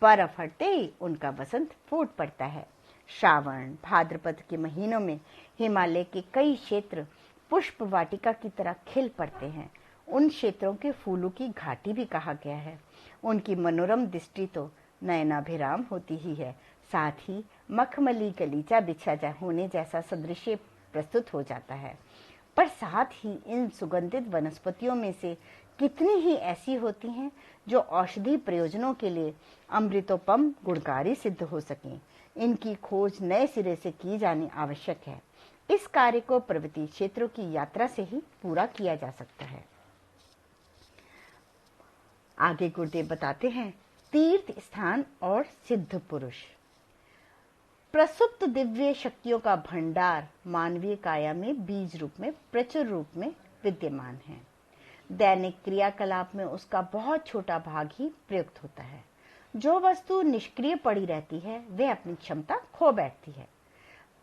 बर्फ हटते ही उनका वसंत फूट पड़ता है। श्रावण भाद्रपद के महीनों में हिमालय के कई क्षेत्र पुष्प वाटिका की तरह खिल पड़ते हैं। उन क्षेत्रों के फूलों की घाटी भी कहा गया है। उनकी मनोरम दृष्टि तो नयनाभिराम होती ही है, साथ ही मखमली गलीचा बिछा होने जैसा सदृश्य प्रस्तुत हो जाता है। पर साथ ही इन सुगंधित वनस्पतियों में से कितनी ही ऐसी होती हैं जो औषधि प्रयोजनों के लिए अमृतोपम गुणकारी सिद्ध हो सकें। इनकी खोज नए सिरे से की जानी आवश्यक है। इस कार्य को पर्वतीय क्षेत्रों की यात्रा से ही पूरा किया जा सकता है। आगे गुरुदेव बताते हैं तीर्थ स्थान और सिद्ध पुरुष। प्रसुप्त दिव्य शक्तियों का भंडार मानवीय काया में बीज रूप में प्रचुर रूप में विद्यमान है। दैनिक क्रियाकलाप में उसका बहुत छोटा भाग ही प्रयुक्त होता है। जो वस्तु निष्क्रिय पड़ी रहती है वह अपनी क्षमता खो बैठती है।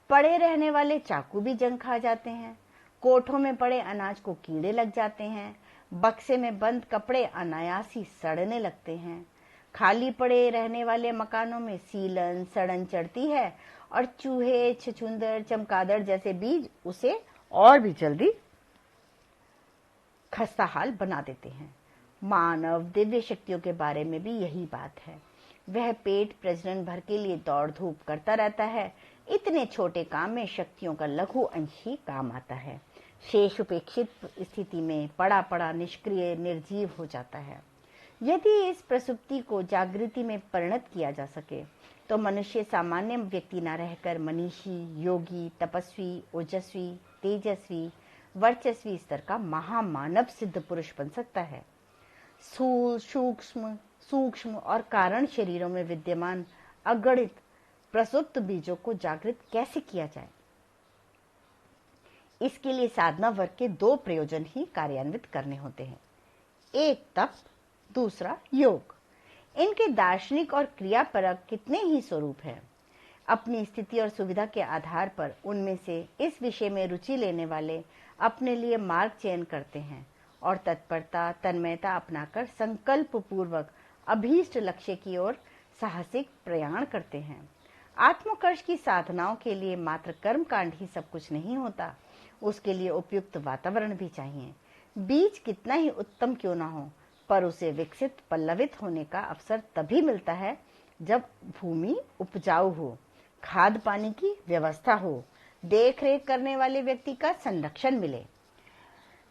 पड़े रहने वाले चाकू भी जंग खा जाते हैं। कोठों में पड़े अनाज को कीड़े लग जाते हैं। बक्से में बंद कपड़े अनायास ही सड़ने लगते हैं। खाली पड़े रहने वाले मकानों में सीलन सड़न चढ़ती है और चूहे, छछूंदर, चमगादड़ जैसे बीज उसे और भी जल्दी खस्ताहाल बना देते हैं। मानव दिव्य शक्तियों के बारे में भी यही बात है। वह पेट प्रजनन भर के लिए दौड़ धूप करता रहता है। इतने छोटे काम में शक्तियों का लघु अंश ही काम आता है। शेष उपेक्षित स्थिति में पड़ा पड़ा निष्क्रिय निर्जीव हो जाता है। यदि इस प्रसुप्ति को जागृति में परिणत किया जा सके तो मनुष्य सामान्य व्यक्ति न रहकर मनीषी, योगी, तपस्वी, ओजस्वी, तेजस्वी, वर्चस्वी स्तर का महामानव सिद्ध पुरुष बन सकता है। स्थूल, सूक्ष्म और कारण शरीरों में विद्यमान अगणित प्रसुप्त बीजों को जागृत कैसे किया जाए, इसके लिए साधना वर्ग के दो प्रयोजन ही कार्यान्वित करने होते हैं। एक तप, दूसरा योग। इनके दार्शनिक और क्रियापरक कितने ही स्वरूप हैं। अपनी स्थिति और सुविधा के आधार पर उनमें से इस विषय में रुचि लेने वाले अपने लिए मार्ग चयन करते हैं और तत्परता, तन्मयता अपनाकर संकल्प पूर्वक अभीष्ट लक्ष्य की ओर साहसिक प्रयाण करते हैं। आत्मकर्ष की साधनाओं के लिए मात्र कर्म कांड ही सब कुछ नहीं होता, उसके लिए उपयुक्त वातावरण भी चाहिए। बीज कितना ही उत्तम क्यों ना हो, पर उसे विकसित पल्लवित होने का अवसर तभी मिलता है जब भूमि उपजाऊ हो, खाद पानी की व्यवस्था हो, देख रेख करने वाले व्यक्ति का संरक्षण मिले।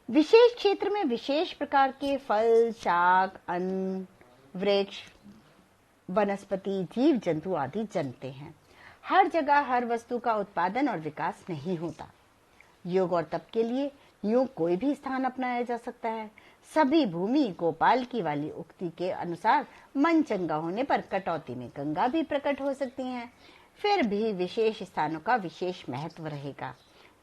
विशेष क्षेत्र में विशेष प्रकार के फल, शाक, अन्न, वृक्ष, वनस्पति, जीव जंतु आदि जन्मते हैं। हर जगह हर वस्तु का उत्पादन और विकास नहीं होता। योग और तप के लिए यूं कोई भी स्थान अपनाया जा सकता है। सभी भूमि गोपाल की वाली उक्ति के अनुसार मन चंगा होने पर कटौती में गंगा भी प्रकट हो सकती हैं। फिर भी विशेष स्थानों का विशेष महत्व रहेगा।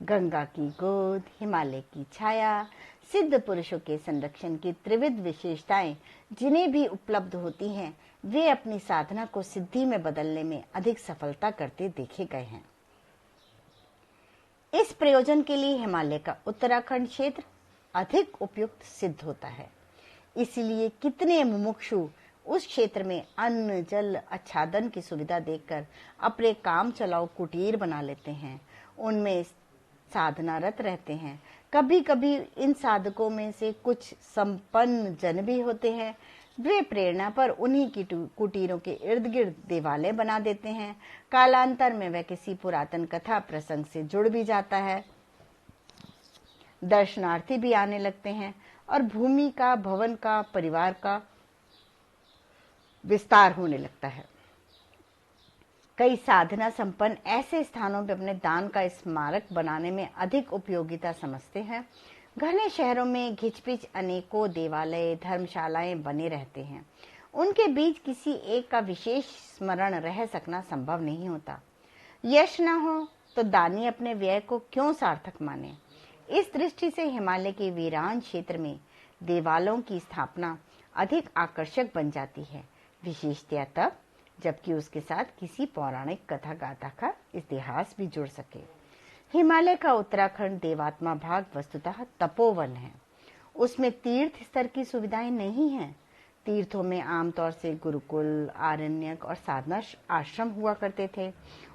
गंगा की गोद, हिमालय की छाया, सिद्ध पुरुषों के संरक्षण की त्रिविध विशेषताएं जिन्हें भी उपलब्ध होती हैं, वे अपनी साधना को सिद्धि में बदलने में अधिक सफलता करते देखे गए हैं। इस प्रयोजन के लिए हिमालय का उत्तराखंड क्षेत्र अधिक उपयुक्त सिद्ध होता है। इसलिए कितने मुमुक्षु उस क्षेत्र में अन्न, जल, आच्छादन की सुविधा देखकर अपने काम चलाओ कुटीर बना लेते हैं, उनमें साधनारत रहते हैं। कभी कभी इन साधकों में से कुछ संपन्न जन भी होते हैं। वे प्रेरणा पर उन्हीं की कुटीरों के इर्द गिर्द देवालय बना देते हैं। कालांतर में वह किसी पुरातन कथा प्रसंग से जुड़ भी जाता है। दर्शनार्थी भी आने लगते हैं और भूमि का, भवन का, परिवार का विस्तार होने लगता है। कई साधना संपन्न ऐसे स्थानों पर अपने दान का स्मारक बनाने में अधिक उपयोगिता समझते हैं। घने शहरों में घिचपिच अनेकों देवालय, धर्मशालाएं बने रहते हैं। उनके बीच किसी एक का विशेष स्मरण रह सकना संभव नहीं होता। यश न हो तो दानी अपने व्यय को क्यों सार्थक माने। इस दृष्टि से हिमालय के वीरान क्षेत्र में देवालयों की स्थापना अधिक आकर्षक बन जाती है, विशेषतया तब जबकि उसके साथ किसी पौराणिक कथा गाथा का इतिहास भी जुड़ सके। हिमालय का उत्तराखंड देवात्मा भाग वस्तुतः तपोवन है। उसमें तीर्थ स्तर की सुविधाएं नहीं हैं। तीर्थों में आमतौर से गुरुकुल, आरण्यक और साधना आश्रम हुआ करते थे।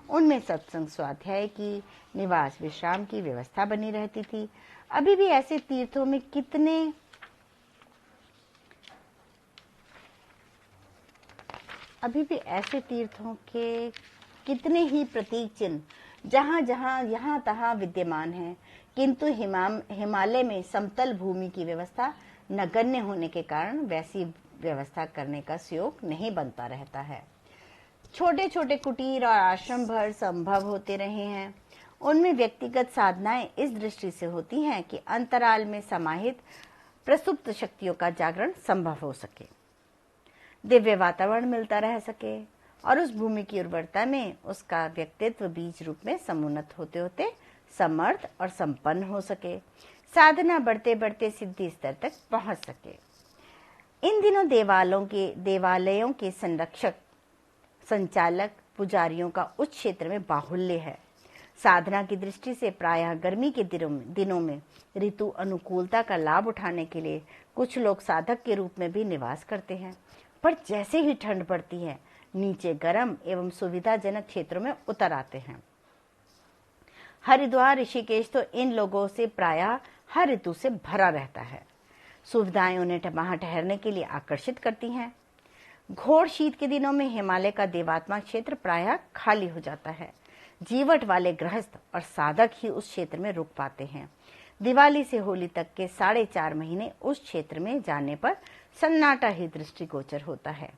उनमें सत्संग, स्वाध्याय की, निवास विश्राम की व्यवस्था बनी रहती थी। अभी भी ऐसे तीर्थों में कितने ही प्रतीक चिन्ह यहाँ तहाँ विद्यमान हैं, किंतु हिमालय में समतल भूमि की व्यवस्था नगण्य होने के कारण वैसी व्यवस्था करने का सुयोग नहीं बनता रहता है। छोटे छोटे कुटीर और आश्रम भर संभव होते रहे हैं। उनमें व्यक्तिगत साधनाएं इस दृष्टि से होती हैं कि अंतराल में समाहित प्रसुप्त शक्तियों का जागरण संभव हो सके, दिव्य वातावरण मिलता रह सके और उस भूमि की उर्वरता में उसका व्यक्तित्व बीज रूप में समुन्नत होते होते समर्थ और संपन्न हो सके, साधना बढ़ते बढ़ते सिद्धि स्तर तक पहुंच सके। इन दिनों देवालयों के संरक्षक, संचालक, पुजारियों का उस क्षेत्र में बाहुल्य है। साधना की दृष्टि से प्रायः गर्मी के दिनों में ऋतु अनुकूलता का लाभ उठाने के लिए कुछ लोग साधक के रूप में भी निवास करते हैं, पर जैसे ही ठंड बढ़ती है नीचे गर्म एवं सुविधाजनक क्षेत्रों में उतर आते हैं। हरिद्वार, ऋषिकेश तो इन लोगों से प्रायः हर ऋतु से भरा रहता है। सुविधाएं उन्हें वहां ठहरने के लिए आकर्षित करती हैं। घोर शीत के दिनों में हिमालय का देवात्मा क्षेत्र प्रायः खाली हो जाता है। जीवट वाले गृहस्थ और साधक ही उस क्षेत्र में रुक पाते हैं। दिवाली से होली तक के 4.5 महीने उस क्षेत्र में जाने पर सन्नाटा ही दृष्टिगोचर होता है।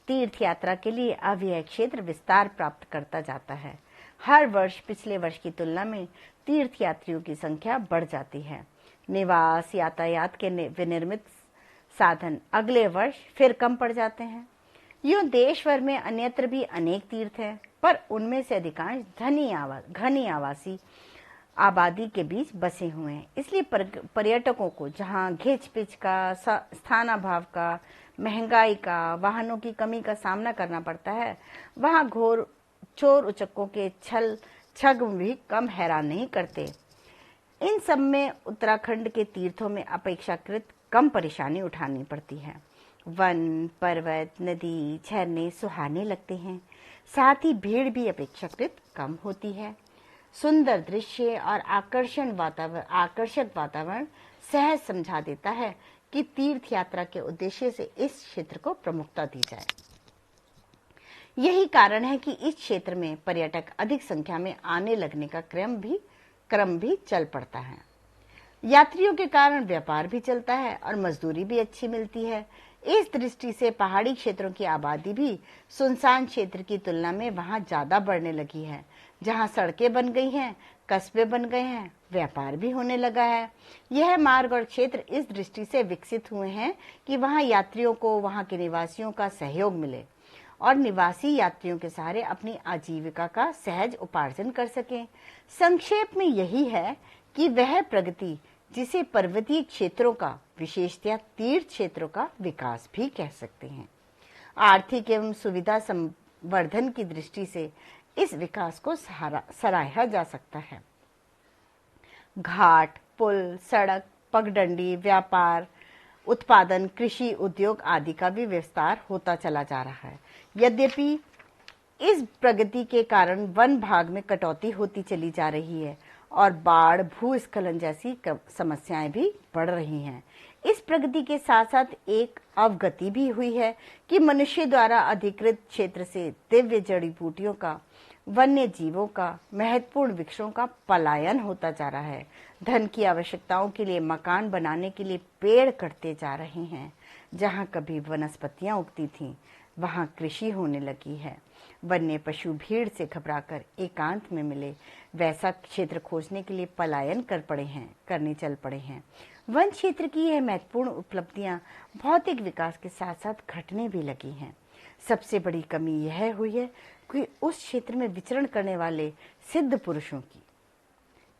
तीर्थ यात्रा के लिए अब यह क्षेत्र विस्तार प्राप्त करता जाता है। हर वर्ष पिछले वर्ष की तुलना में तीर्थ यात्रियों की संख्या बढ़ जाती है। निवास, यातायात के विनिर्मित साधन अगले वर्ष फिर कम पड़ जाते हैं। यूं देश भर में अन्यत्र भी अनेक तीर्थ हैं, पर उनमें से अधिकांश घनी आवासी आबादी के बीच बसे हुए हैं। इसलिए पर्यटकों को जहां घिच-पिच का, स्थानाभाव का, महंगाई का, वाहनों की कमी का सामना करना पड़ता है, वहां घोर चोर उचक्कों के छल छग भी कम हैरान नहीं करते। इन सब में उत्तराखंड के तीर्थों में अपेक्षाकृत कम परेशानी उठानी पड़ती है। वन, पर्वत, नदी, झरने सुहाने लगते हैं, साथ ही भीड़ भी अपेक्षाकृत कम होती है। सुंदर दृश्य और आकर्षक वातावरण सहज समझा देता है कि तीर्थ यात्रा के उद्देश्य से इस क्षेत्र को प्रमुखता दी जाए। यही कारण है कि इस क्षेत्र में पर्यटक अधिक संख्या में आने लगने का क्रम भी चल पड़ता है। यात्रियों के कारण व्यापार भी चलता है और मजदूरी भी अच्छी मिलती है। इस दृष्टि से पहाड़ी क्षेत्रों की आबादी भी सुनसान क्षेत्र की तुलना में वहां ज्यादा बढ़ने लगी है। जहां सड़कें बन गई हैं, कस्बे बन गए हैं, व्यापार भी होने लगा है। यह मार्ग और क्षेत्र इस दृष्टि से विकसित हुए हैं कि वहां यात्रियों को वहां के निवासियों का सहयोग मिले और निवासी यात्रियों के सहारे अपनी आजीविका का सहज उपार्जन कर सकें। संक्षेप में यही है कि वह प्रगति जिसे पर्वतीय क्षेत्रों का, विशेषतया तीर्थ क्षेत्रों का विकास भी कह सकते हैं। आर्थिक एवं सुविधा संवर्धन की दृष्टि से इस विकास को सराहा जा सकता है। घाट, पुल, सड़क, पगडंडी, व्यापार, उत्पादन, कृषि, उद्योग आदि का भी विस्तार होता चला जा रहा है। यद्यपि इस प्रगति के कारण वन भाग में कटौती होती चली जा रही है और बाढ़, भूस्खलन जैसी समस्याएं भी बढ़ रही हैं। इस प्रगति के साथ साथ एक अवगति भी हुई है कि मनुष्य द्वारा अधिकृत क्षेत्र से दिव्य जड़ी बूटियों का, वन्य जीवों का, महत्वपूर्ण वृक्षों का पलायन होता जा रहा है। धन की आवश्यकताओं के लिए मकान बनाने के लिए पेड़ कटते जा रहे हैं। जहां कभी वनस्पतियां उगती थीं, वहां कृषि होने लगी है। वन्य पशु भीड़ से घबराकर एकांत में मिले वैसा क्षेत्र खोजने के लिए पलायन करने चल पड़े हैं। वन क्षेत्र की यह महत्वपूर्ण उपलब्धियां भौतिक विकास के साथ साथ घटने भी लगी हैं। सबसे बड़ी कमी यह हुई है कि उस क्षेत्र में विचरण करने वाले सिद्ध पुरुषों की,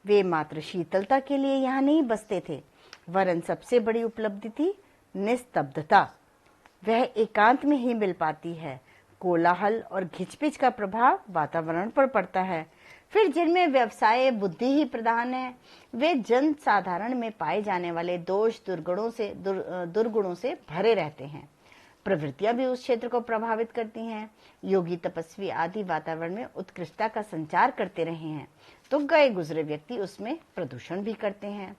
वे मात्र शीतलता के लिए यहाँ नहीं बसते थे, वरन सबसे बड़ी उपलब्धि थी निस्तब्धता। वह एकांत में ही मिल पाती है। कोलाहल और घिचपिच का प्रभाव वातावरण पर पड़ता है। फिर जिनमें व्यवसाय बुद्धि ही प्रधान है, वे जन साधारण में पाए जाने वाले दोष दुर्गुणों से भरे रहते हैं। प्रवृत्तियां भी उस क्षेत्र को प्रभावित करती हैं। योगी, तपस्वी आदि वातावरण में उत्कृष्टता का संचार करते रहे हैं, तो गए गुजरे व्यक्ति उसमें प्रदूषण भी करते हैं।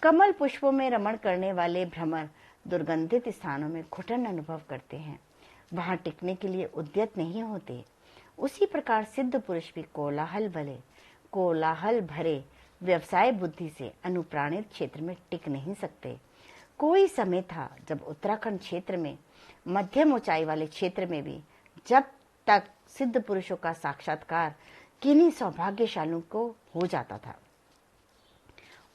कमल पुष्पों में रमण करने वाले भ्रमर दुर्गंधित स्थानों में घुटन अनुभव करते हैं, वहां टिकने के लिए उद्यत नहीं होते। उसी प्रकार सिद्ध पुरुष भी कोलाहल भरे व्यवसाय बुद्धि से अनुप्राणित क्षेत्र में टिक नहीं सकते। कोई समय था जब उत्तराखंड क्षेत्र में, मध्यम ऊंचाई वाले क्षेत्र में भी, जब तक सिद्ध पुरुषों का साक्षात्कार किन्हीं सौभाग्यशालियों को हो जाता था,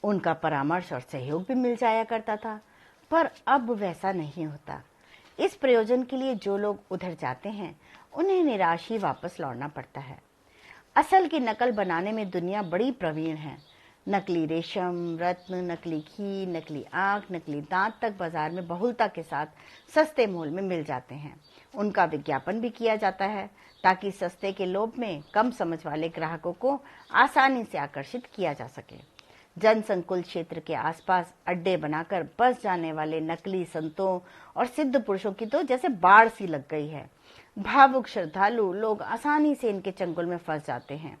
उनका परामर्श और सहयोग भी मिल जाया करता था। पर अब वैसा नहीं होता। इस प्रयोजन के लिए जो लोग उधर जाते हैं, उन्हें निराश ही वापस लौटना पड़ता है। असल की नकल बनाने में दुनिया बड़ी प्रवीण है। नकली रेशम, रत्न, नकली घी, नकली आंख, नकली दांत तक बाजार में बहुलता के साथ सस्ते मोल में मिल जाते हैं। उनका विज्ञापन भी किया जाता है ताकि सस्ते के लोभ में कम समझ वाले ग्राहकों को आसानी से आकर्षित किया जा सके। जनसंकुल क्षेत्र के आसपास अड्डे बनाकर बस जाने वाले नकली संतों और सिद्ध पुरुषों की तो जैसे बाढ़ सी लग गई है। भावुक श्रद्धालु लोग आसानी से इनके चंगुल में फंस जाते हैं।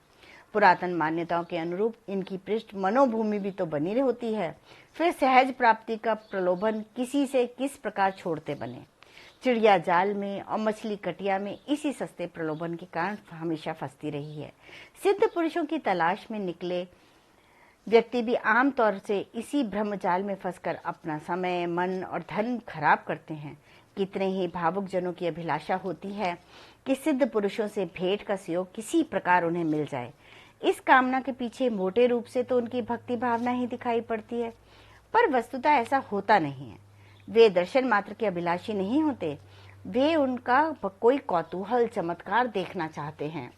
पुरातन मान्यताओं के अनुरूप इनकी पृष्ठ मनोभूमि भी तो बनी होती है, फिर सहज प्राप्ति का प्रलोभन किसी से किस प्रकार छोड़ते बने। चिड़िया जाल में और मछली कटिया में इसी सस्ते प्रलोभन के कारण हमेशा फंसती रही है। सिद्ध पुरुषों की तलाश में निकले व्यक्ति भी आमतौर से इसी ब्रह्मजाल में फंसकर अपना समय, मन और धन खराब करते हैं। कितने ही भावुक जनों की अभिलाषा होती है कि सिद्ध पुरुषों से भेंट का सहयोग किसी प्रकार उन्हें मिल जाए। इस कामना के पीछे मोटे रूप से तो उनकी भक्ति भावना ही दिखाई पड़ती है, पर वस्तुतः ऐसा होता नहीं है। वे दर्शन मात्र के अभिलाषी नहीं होते, वे उनका कोई कौतूहल, चमत्कार देखना चाहते हैं।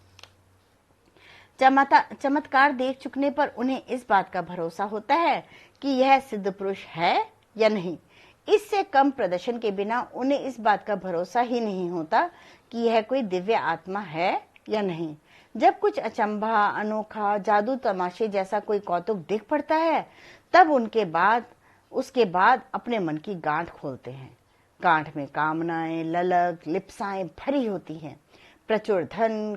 चमत्कार देख चुकने पर उन्हें इस बात का भरोसा होता है कि यह सिद्ध पुरुष है या नहीं। इससे कम प्रदर्शन के बिना उन्हें इस बात का भरोसा ही नहीं होता कि यह कोई दिव्य आत्मा है या नहीं। जब कुछ अचंभा, अनोखा, जादू तमाशे जैसा कोई कौतुक दिख पड़ता है, तब उसके बाद अपने मन की गांठ खोलते हैं। गांठ में कामनाएं, ललक, लिप्साएं भरी होती हैं। प्रचुर धन,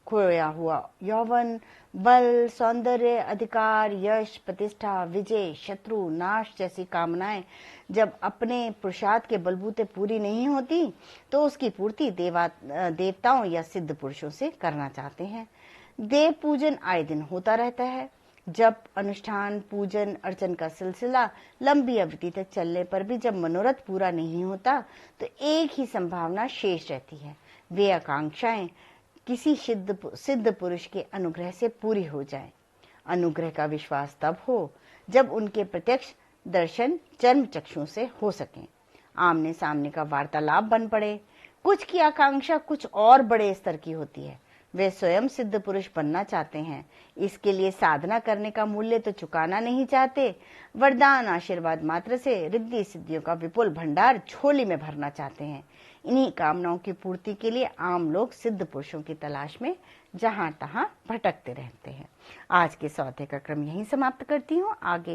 खोया हुआ यौवन, बल, सौंदर्य, अधिकार, यश, प्रतिष्ठा, विजय, शत्रु नाश जैसी कामनाएं जब अपने पुरुषार्थ के बलबूते पूरी नहीं होती, तो उसकी पूर्ति देवताओं या सिद्ध पुरुषों से करना चाहते हैं। देव पूजन आए दिन होता रहता है। जब अनुष्ठान, पूजन अर्चन का सिलसिला लंबी अवधि तक चलने पर भी जब मनोरथ पूरा नहीं होता, तो एक ही संभावना शेष रहती है, वे आकांक्षाएं किसी सिद्ध पुरुष के अनुग्रह से पूरी हो जाए। अनुग्रह का विश्वास तब हो जब उनके प्रत्यक्ष दर्शन जन्म चक्षु से हो सके, आमने सामने का वार्तालाप बन पड़े। कुछ की आकांक्षा कुछ और बड़े स्तर की होती है, वे स्वयं सिद्ध पुरुष बनना चाहते हैं। इसके लिए साधना करने का मूल्य तो चुकाना नहीं चाहते, वरदान आशीर्वाद मात्र से रिद्धि सिद्धियों का विपुल भंडार झोली में भरना चाहते हैं। इन्हीं कामनाओं की पूर्ति के लिए आम लोग सिद्ध पुरुषों की तलाश में जहां तहां भटकते रहते हैं। आज के सौदे का क्रम यहीं समाप्त करती हूँ। आगे